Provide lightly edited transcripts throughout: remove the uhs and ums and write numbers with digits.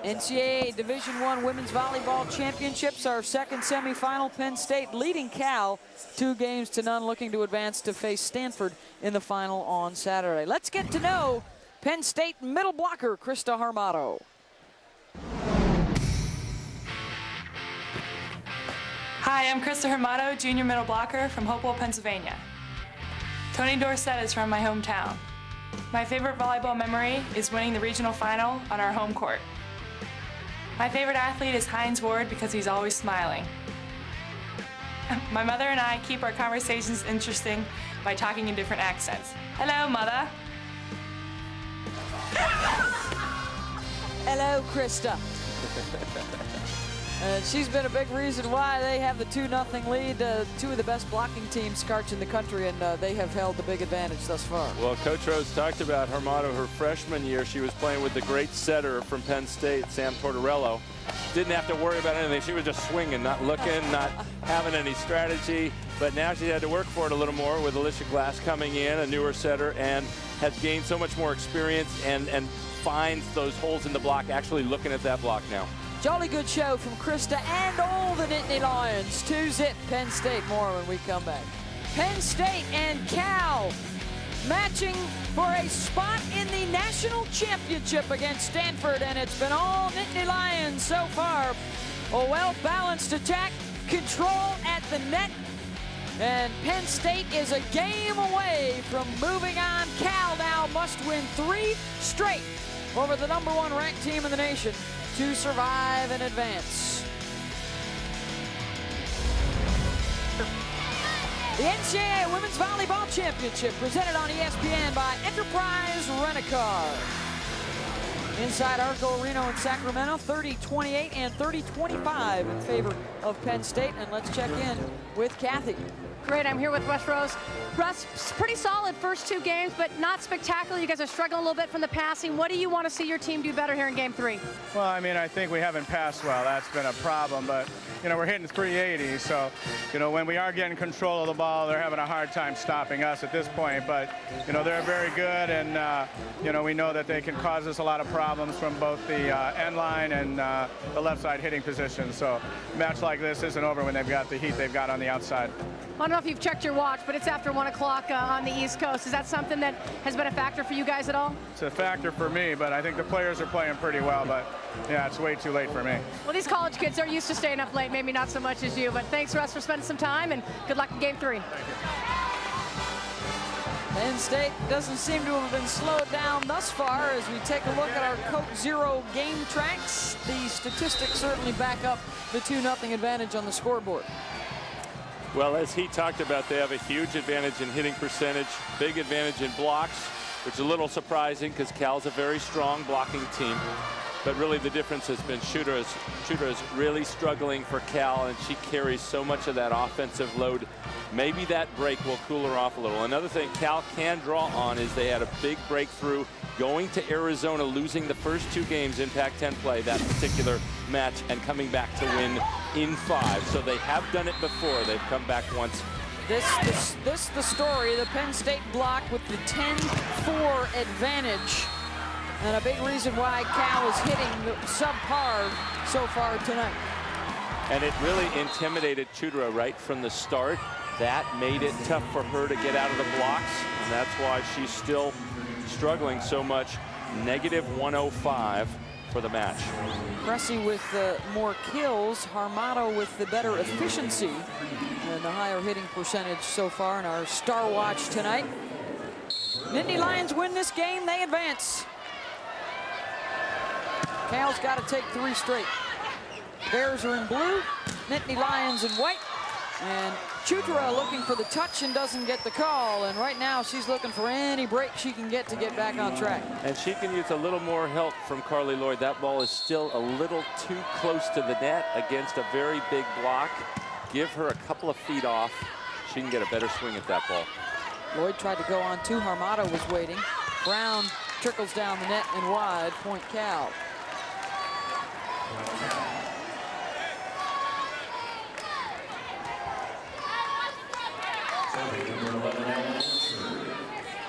NCAA Division I Women's Volleyball Championships, our second semifinal. Penn State leading Cal 2-0, looking to advance to face Stanford in the final on Saturday. Let's get to know Penn State middle blocker, Krista Harmato. Hi, I'm Krista Harmato, junior middle blocker from Hopewell, Pennsylvania. Tony Dorsett is from my hometown. My favorite volleyball memory is winning the regional final on our home court. My favorite athlete is Hines Ward because he's always smiling. My mother and I keep our conversations interesting by talking in different accents. Hello, Mother. Hello, Krista. She's been a big reason why they have the 2-0 lead. Two of the best blocking teams, Scarch, in the country, and they have held the big advantage thus far. Well, Coach Rose talked about Harmato her freshman year. She was playing with the great setter from Penn State, Sam Tortorello. Didn't have to worry about anything. She was just swinging, not looking, not having any strategy. But now she had to work for it a little more with Alicia Glass coming in, a newer setter, and has gained so much more experience and finds those holes in the block, actually looking at that block now. Jolly good show from Krista and all the Nittany Lions. 2-0 Penn State. More when we come back. Penn State and Cal matching for a spot in the national championship against Stanford, and it's been all Nittany Lions so far. A well-balanced attack, control at the net, and Penn State is a game away from moving on. Cal now must win 3 straight over the #1 ranked team in the nation to survive and advance. The NCAA Women's Volleyball Championship presented on ESPN by Enterprise Rent-A-Car. Inside Arco Reno in Sacramento, 30-28 and 30-25 in favor of Penn State. And let's check in with Kathy. Great, I'm here with Russ Rose. Russ, pretty solid first 2 games, but not spectacular. You guys are struggling a little bit from the passing. What do you want to see your team do better here in game 3? Well, I mean, I think we haven't passed well. That's been a problem, but, you know, we're hitting 380, so, you know, when we are getting control of the ball, they're having a hard time stopping us at this point, but, you know, they're very good, and, you know, we know that they can cause us a lot of problems from both the end line and the left side hitting position, so a match like this isn't over when they've got the heat they've got on the outside. I don't know if you've checked your watch, but it's after 1 o'clock on the East Coast. Is that something that has been a factor for you guys at all? It's a factor for me, but I think the players are playing pretty well, but yeah, it's way too late for me. Well, these college kids are used to staying up late, maybe not so much as you, but thanks, Russ, for spending some time, and good luck in game 3. Thank you. Penn State doesn't seem to have been slowed down thus far. As we take a look at our Coke Zero game tracks, the statistics certainly back up the 2-0 advantage on the scoreboard. Well, as he talked about, they have a huge advantage in hitting percentage, big advantage in blocks, which is a little surprising because Cal's a very strong blocking team. But really the difference has been Shooter is really struggling for Cal, and she carries so much of that offensive load. Maybe that break will cool her off a little. Another thing Cal can draw on is they had a big breakthrough going to Arizona, losing the first 2 games in Pac-10 play, that particular match, and coming back to win in 5. So they have done it before. They've come back once. This the story. The Penn State block with the 10-4 advantage. And a big reason why Cal is hitting subpar so far tonight. And it really intimidated Chudra right from the start. That made it tough for her to get out of the blocks, and that's why she's still struggling so much. -105 for the match. Cressy with more kills, Harmato with the better efficiency and the higher hitting percentage so far in our Star Watch tonight. Nittany Lions win this game, they advance. Cal's got to take 3 straight. Bears are in blue, Nittany Lions in white, and Chudra looking for the touch and doesn't get the call. And right now she's looking for any break she can get to get back on track. And she can use a little more help from Carly Lloyd. That ball is still a little too close to the net against a very big block. Give her a couple of feet off. She can get a better swing at that ball. Lloyd tried to go on 2. Harmato was waiting. Brown trickles down the net and wide. Point Cal.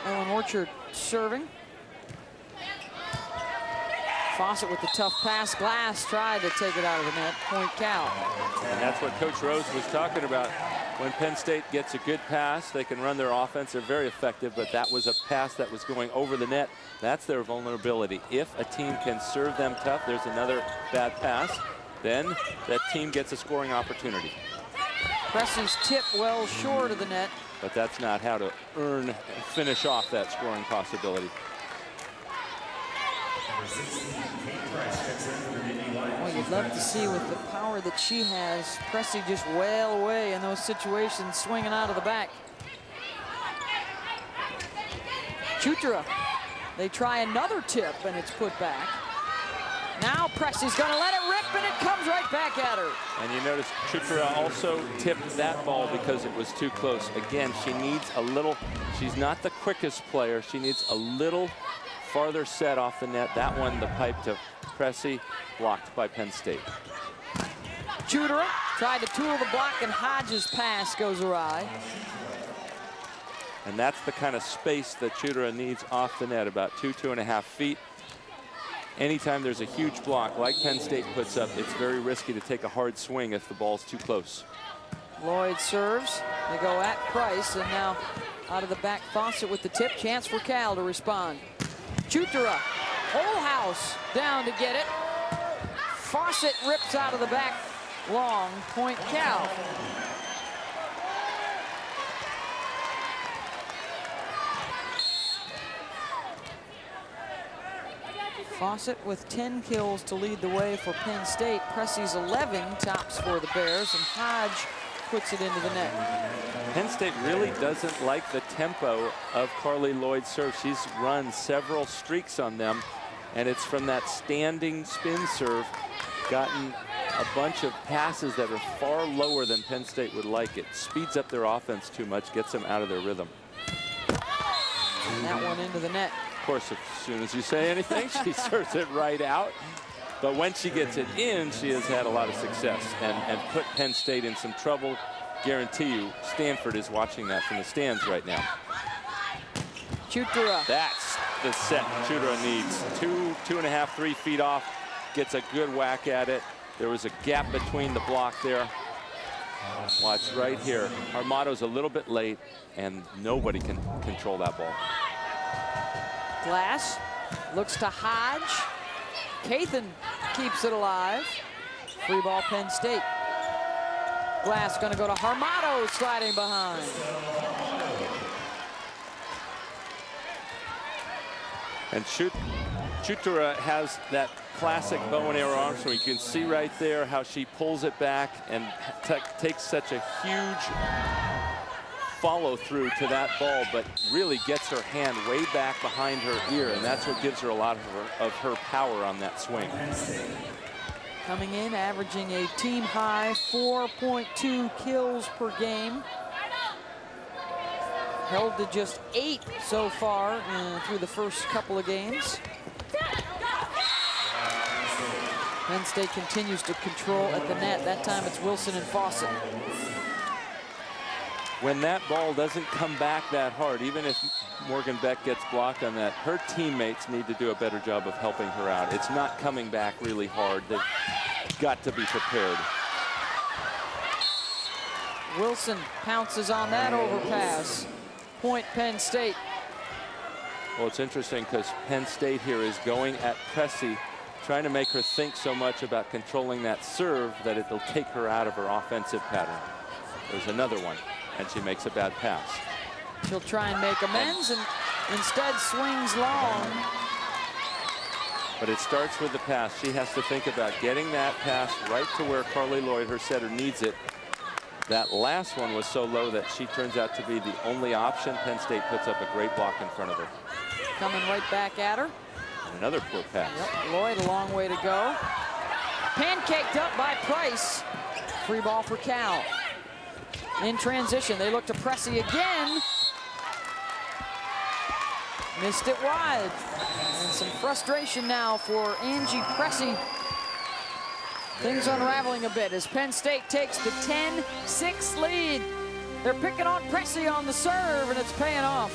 Ellen Orchard serving. Fawcett with the tough pass. Glass tried to take it out of the net. Point Cal. And that's what Coach Rose was talking about. When Penn State gets a good pass, they can run their offense. They're very effective, but that was a pass that was going over the net. That's their vulnerability. If a team can serve them tough, there's another bad pass, then that team gets a scoring opportunity. Pressy's tip well short of the net. But that's not how to earn and finish off that scoring possibility. Well, you'd love to see with the power that she has, Pressy just wail away in those situations, swinging out of the back. Chutra, they try another tip, and it's put back. Now Pressy's going to let it rip, and it comes right back at her. And you notice Chutra also tipped that ball because it was too close. Again, she needs a little, she's not the quickest player. She needs a little farther set off the net. That one, the pipe to Pressy, blocked by Penn State. Chutra tried to tool the block, and Hodges' pass goes awry. And that's the kind of space that Chutra needs off the net, about 2.5 feet. Anytime there's a huge block like Penn State puts up, it's very risky to take a hard swing if the ball's too close. Lloyd serves. They go at Price, and now out of the back, Fawcett with the tip. Chance for Cal to respond. Chutra, whole house down to get it. Fawcett rips out of the back. Long, point Cal. Fawcett with 10 kills to lead the way for Penn State. Pressy's 11 tops for the Bears, and Hodge puts it into the net. Penn State really doesn't like the tempo of Carly Lloyd's serve. She's run several streaks on them, and it's from that standing spin serve, gotten a bunch of passes that are far lower than Penn State would like. It speeds up their offense too much, gets them out of their rhythm. And that one into the net. Of course, as soon as you say anything, she serves it right out. But when she gets it in, she has had a lot of success and put Penn State in some trouble. Guarantee you, Stanford is watching that from the stands right now. Chutra. That's the set Chutra needs. 2.5, 3 feet off, gets a good whack at it. There was a gap between the block there. Watch right here. Armato's a little bit late, and nobody can control that ball. Glass looks to Hodge. Cathan keeps it alive. Free ball, Penn State. Glass going to go to Armato, sliding behind. And Chutra has that classic bow and arrow arm, so you can see right there how she pulls it back and takes such a huge follow through to that ball, but really gets her hand way back behind her ear, and that's what gives her a lot of her power on that swing. Coming in, averaging a team high 4.2 kills per game. Held to just 8 so far through the first couple of games. Penn State continues to control at the net. That time it's Wilson and Fawcett. When that ball doesn't come back that hard, even if Morgan Beck gets blocked on that, her teammates need to do a better job of helping her out. It's not coming back really hard. They've got to be prepared. Wilson pounces on that overpass. Point Penn State. Well, it's interesting because Penn State here is going at Pressy, trying to make her think so much about controlling that serve that it'll take her out of her offensive pattern. There's another one, and she makes a bad pass. She'll try and make amends, and instead swings long. But it starts with the pass. She has to think about getting that pass right to where Carly Lloyd, her setter, needs it. That last one was so low that she turns out to be the only option. Penn State puts up a great block in front of her. Coming right back at her. And another poor pass. Yep, Lloyd a long way to go. Pancaked up by Price. Free ball for Cal. In transition, they look to Pressy again. Missed it wide. And some frustration now for Angie Pressy. Things unraveling a bit as Penn State takes the 10-6 lead. They're picking on Pressy on the serve, and it's paying off.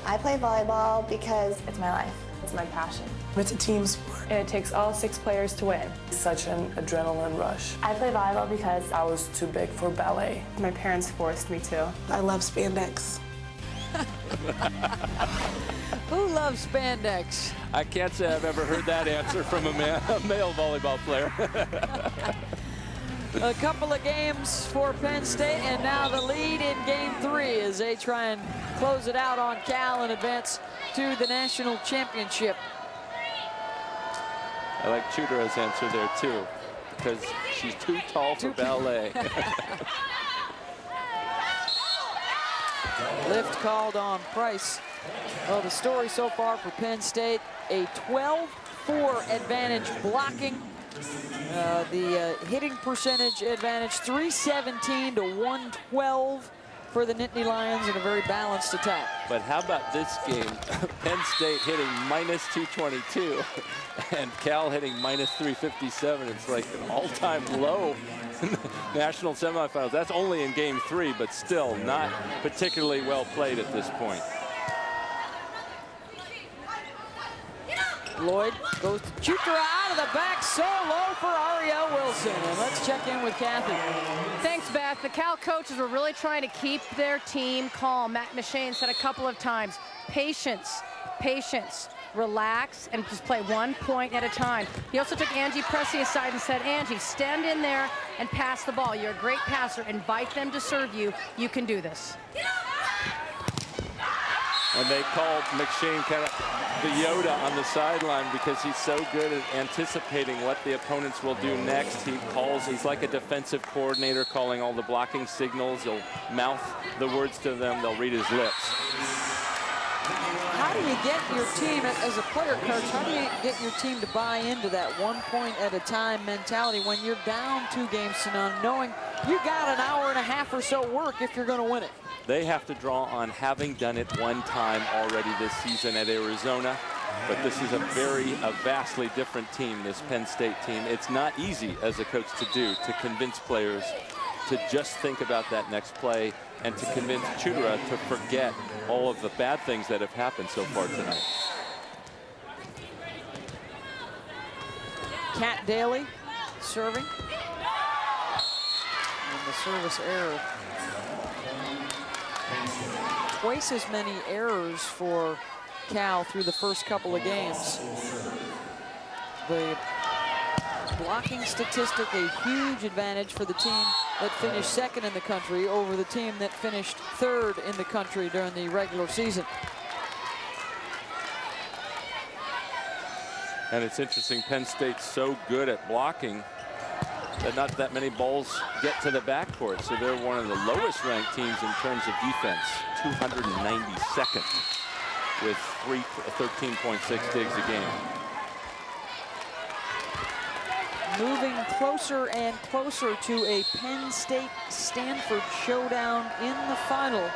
I play volleyball because it's my life. It's It's my passion. It's a team sport. And it takes all 6 players to win. It's such an adrenaline rush. I play volleyball because I was too big for ballet. My parents forced me to. I love spandex. Who loves spandex? I can't say I've ever heard that answer from a male volleyball player. A couple of games for Penn State, and now the lead in game 3 as they try and close it out on Cal and advance to the national championship. I like Chudera's answer there too, because she's too tall for ballet. Lift called on Price. Well, the story so far for Penn State, a 12-4 advantage blocking. The hitting percentage advantage, 317 to 112 for the Nittany Lions in a very balanced attack. But how about this game? Penn State hitting minus 222 and Cal hitting minus 357. It's like an all-time low in the national semifinals. That's only in game 3, but still not particularly well played at this point. Lloyd goes to Chutera out of the back, so low for Ariel Wilson. And let's check in with Kathy. Thanks, Beth. The Cal coaches were really trying to keep their team calm. Matt McShane said a couple of times, patience, patience, relax, and just play 1 point at a time. He also took Angie Pressey aside and said, Angie, stand in there and pass the ball. You're a great passer. Invite them to serve you. You can do this. And they called McShane kind of the Yoda on the sideline because he's so good at anticipating what the opponents will do next. He's like a defensive coordinator calling all the blocking signals. He'll mouth the words to them. They'll read his lips. How do you get your team, as a player coach, how do you get your team to buy into that 1 point at a time mentality when you're down 2 games to none, knowing you got an hour and a half or so work if you're going to win it? They have to draw on having done it one time already this season at Arizona. But this is a vastly different team, this Penn State team. It's not easy as a coach to do, to convince players to just think about that next play and to convince Chudera to forget all of the bad things that have happened so far tonight. Kat Daly serving. And the service error. Twice as many errors for Cal through the first couple of games. The blocking statistic, a huge advantage for the team that finished 2nd in the country over the team that finished 3rd in the country during the regular season. And it's interesting, Penn State's so good at blocking that not that many balls get to the backcourt. So they're one of the lowest ranked teams in terms of defense, 292nd with 13.6 digs a game. Moving closer and closer to a Penn State-Stanford showdown in the final.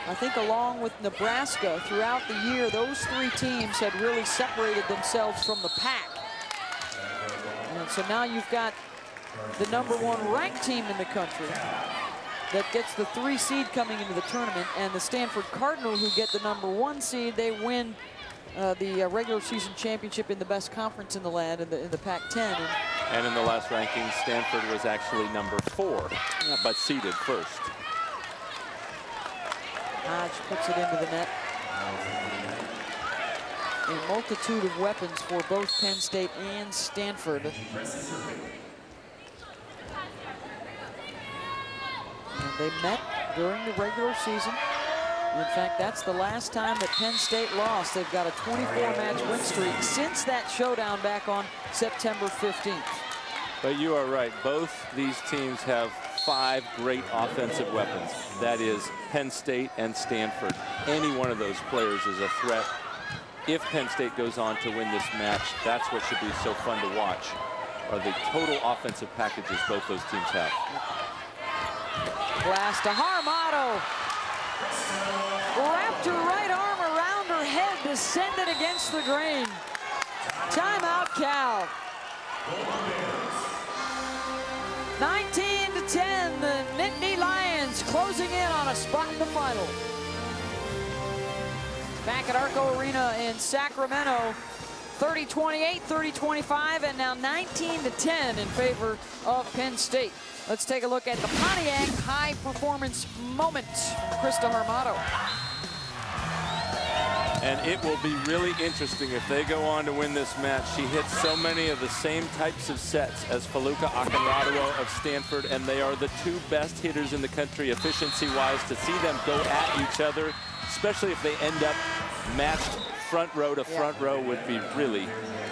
I think along with Nebraska throughout the year, those 3 teams had really separated themselves from the pack. And so now you've got the #1 ranked team in the country that gets the 3 seed coming into the tournament, and the Stanford Cardinal, who get the #1 seed. They win the regular season championship in the best conference in the land, in the Pac-10. And in the last ranking, Stanford was actually #4, but seeded first. Hodge puts it into the net. A multitude of weapons for both Penn State and Stanford. And they met during the regular season. In fact, that's the last time that Penn State lost. They've got a 24-match win streak since that showdown back on September 15th. But you are right. Both these teams have 5 great offensive weapons. That is Penn State and Stanford. Any one of those players is a threat. If Penn State goes on to win this match, that's what should be so fun to watch, are the total offensive packages both those teams have. Blast to Harmato. Wrapped her right arm around her head to send it against the grain. Timeout, Cal. 19-10, the Nittany Lions closing in on a spot in the final. back at Arco Arena in Sacramento. 30-28, 30-25, and now 19-10 in favor of Penn State. Let's take a look at the Pontiac high performance moment from Krista Armato. And it will be really interesting if they go on to win this match. She hits so many of the same types of sets as Feluca Akinradawo of Stanford, and they are the two best hitters in the country efficiency-wise. To see them go at each other, especially if they end up matched front row to front row, would be really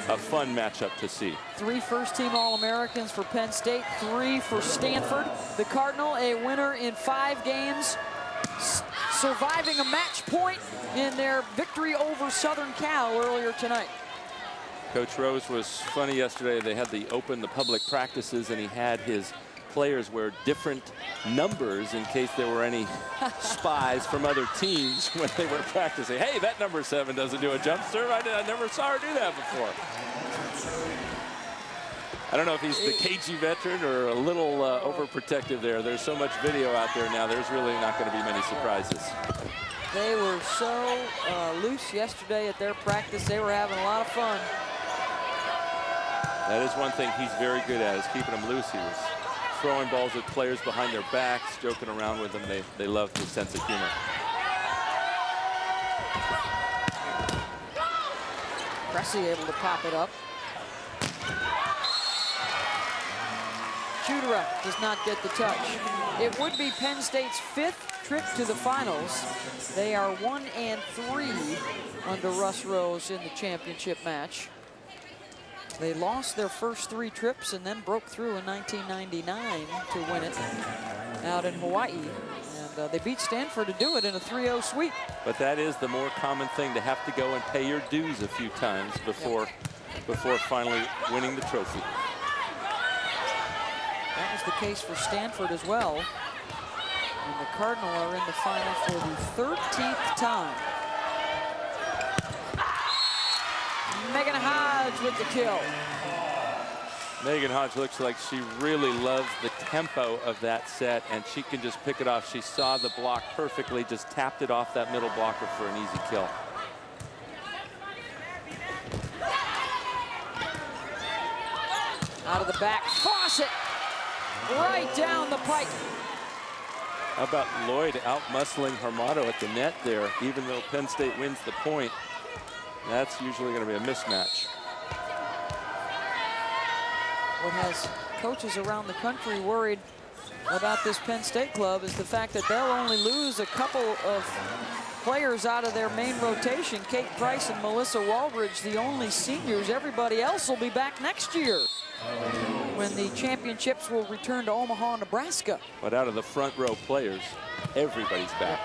a fun matchup to see. 3 first-team All-Americans for Penn State, 3 for Stanford. The Cardinal, a winner in 5 games, surviving a match point in their victory over Southern Cal earlier tonight. Coach Rose was funny yesterday. They had the public practices, and he had his players wear different numbers in case there were any spies from other teams when they were practicing. Hey, that number 7 doesn't do a jump serve. I never saw her do that before. I don't know if he's the cagey veteran or a little overprotective there. There's so much video out there now, there's really not going to be many surprises. They were so loose yesterday at their practice. They were having a lot of fun. That is one thing he's very good at, is keeping them loose. He was throwing balls at players behind their backs, joking around with them. They love his sense of humor. Cressy able to pop it up. Chudera does not get the touch. It would be Penn State's 5th trip to the finals. They are 1-3 under Russ Rose in the championship match. They lost their first 3 trips and then broke through in 1999 to win it out in Hawaii. And they beat Stanford to do it in a 3-0 sweep. But that is the more common thing, to have to go and pay your dues a few times before finally winning the trophy. That was the case for Stanford as well. And the Cardinal are in the final for the 13th time. Megan Hodge with the kill. Megan Hodge looks like she really loves the tempo of that set, and she can just pick it off. She saw the block perfectly, just tapped it off that middle blocker for an easy kill. Out of the back, Fawcett, right down the pipe. How about Lloyd out-muscling Armato at the net there, even though Penn State wins the point. That's usually going to be a mismatch. What has coaches around the country worried about this Penn State club is the fact that they'll only lose a couple of players out of their main rotation. Kate Price and Melissa Waldridge, the only seniors. Everybody else will be back next year when the championships will return to Omaha, Nebraska. But out of the front row players, everybody's back.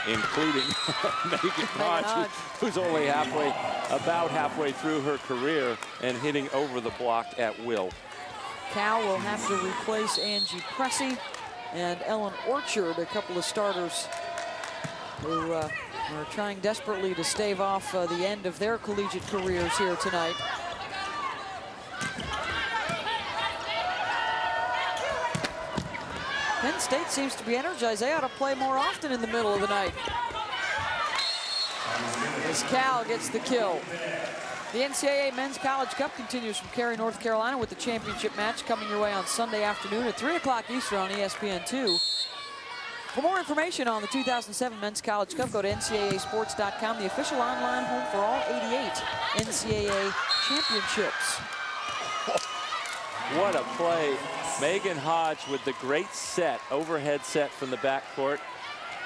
Including Megan Hodge, who's only about halfway through her career and hitting over the block at will. Cal will have to replace Angie Cressy and Ellen Orchard, a couple of starters who are trying desperately to stave off the end of their collegiate careers here tonight. Penn State seems to be energized. They ought to play more often in the middle of the night. As Cal gets the kill. The NCAA Men's College Cup continues from Cary, North Carolina, with the championship match coming your way on Sunday afternoon at 3 o'clock Eastern on ESPN2. For more information on the 2007 Men's College Cup, go to ncaasports.com, the official online home for all 88 NCAA championships. What a play. Megan Hodge with the great set, overhead set from the backcourt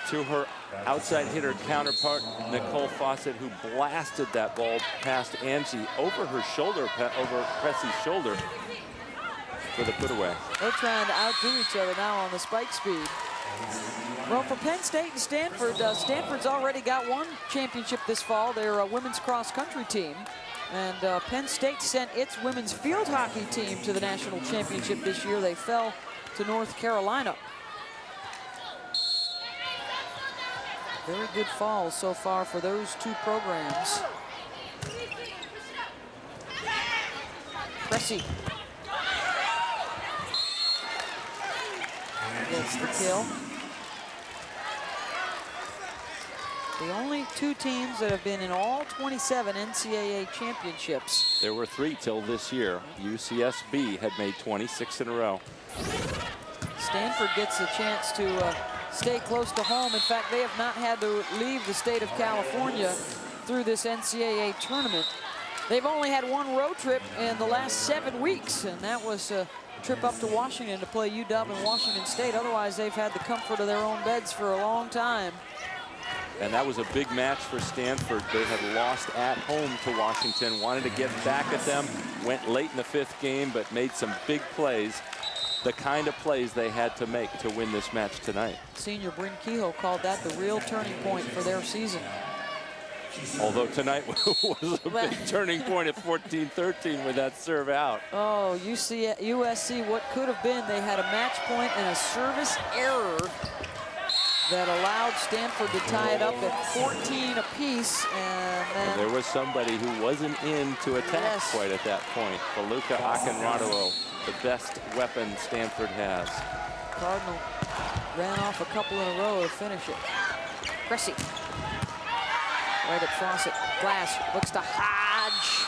to her outside hitter counterpart, Nicole Fawcett, who blasted that ball past Angie over her shoulder, over Cressy's shoulder for the put away. They're trying to outdo each other now on the spike speed. Well, for Penn State and Stanford, Stanford's already got one championship this fall. They're a women's cross country team. And Penn State sent its women's field hockey team to the national championship this year. They fell to North Carolina. Very good falls so far for those two programs. Cressy gets the kill. The only two teams that have been in all 27 NCAA championships. There were 3 till this year. UCSB had made 26 in a row. Stanford gets a chance to stay close to home. In fact, they have not had to leave the state of California through this NCAA tournament. They've only had one road trip in the last 7 weeks, and that was a trip up to Washington to play UW and Washington State. Otherwise, they've had the comfort of their own beds for a long time. And that was a big match for Stanford. They had lost at home to Washington, wanted to get back at them, went late in the 5th game, but made some big plays. The kind of plays they had to make to win this match tonight. Senior Bryn Kehoe called that the real turning point for their season. Although tonight was a big turning point at 14-13 with that serve out. Oh, USC, what could have been, they had a match point and a service error that allowed Stanford to tie it up at 14 apiece. And then there was somebody who wasn't in to attack quite at that point. Faluka Akinrado, the best weapon Stanford has. Cardinal ran off a couple in a row to finish it. Cressy. Right at Fawcett. Glass looks to Hodge.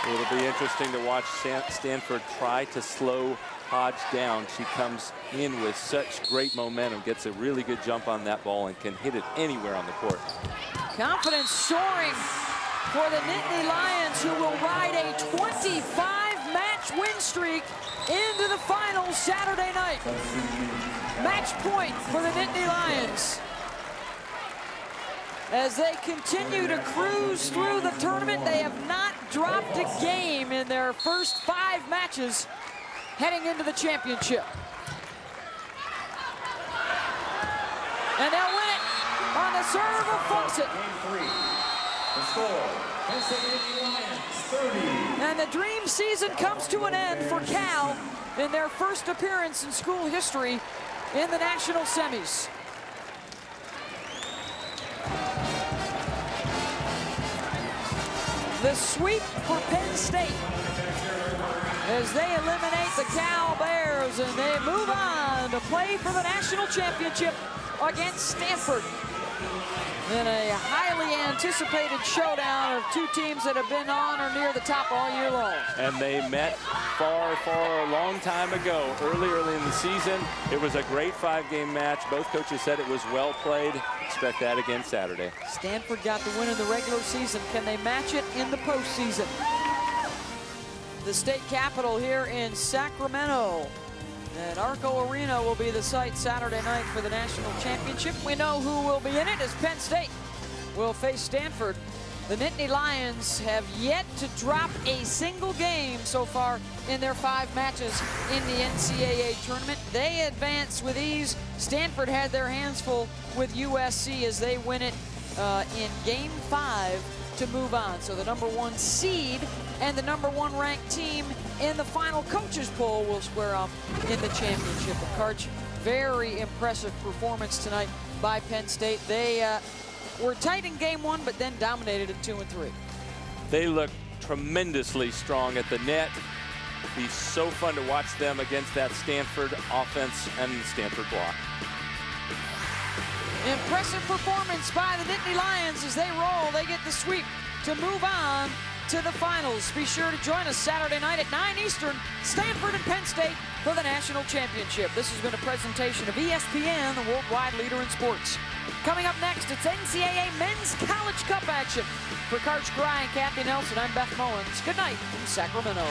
It'll be interesting to watch Stanford try to slow Hodge down. She comes in with such great momentum, gets a really good jump on that ball, and can hit it anywhere on the court. Confidence soaring for the Nittany Lions, who will ride a 25-match win streak into the finals Saturday night. Match point for the Nittany Lions as they continue to cruise through the tournament. They have not dropped a game in their first 5 matches heading into the championship. And they'll win it on the serve of Fawcett. The score, Penn State Nittany Lions 30. And the dream season comes to an end for Cal in their first appearance in school history in the national semis. The sweep for Penn State as they eliminate the Cal Bears, and they move on to play for the national championship against Stanford in a highly anticipated showdown of 2 teams that have been on or near the top all year long. And they met far a long time ago, early in the season. It was a great 5-game match. Both coaches said it was well played. Expect that again Saturday. Stanford got the win in the regular season. Can they match it in the postseason? The state capitol here in Sacramento. And Arco Arena will be the site Saturday night for the national championship. We know who will be in it as Penn State will face Stanford. The Nittany Lions have yet to drop a single game so far in their 5 matches in the NCAA tournament. They advance with ease. Stanford had their hands full with USC as they win it in Game 5 to move on. So the #1 seed and the #1 ranked team in the final coaches poll will square off in the championship. And Karch, very impressive performance tonight by Penn State. They were tight in Game 1, but then dominated in 2 and 3. They look tremendously strong at the net. It'd be so fun to watch them against that Stanford offense and the Stanford block. Impressive performance by the Nittany Lions as they roll. They get the sweep to move on to the finals. Be sure to join us Saturday night at 9 Eastern, Stanford and Penn State for the national championship. This has been a presentation of ESPN, the worldwide leader in sports. Coming up next, it's NCAA Men's College Cup action. For Karch Cry and Kathy Nelson, I'm Beth Mullins. Good night from Sacramento.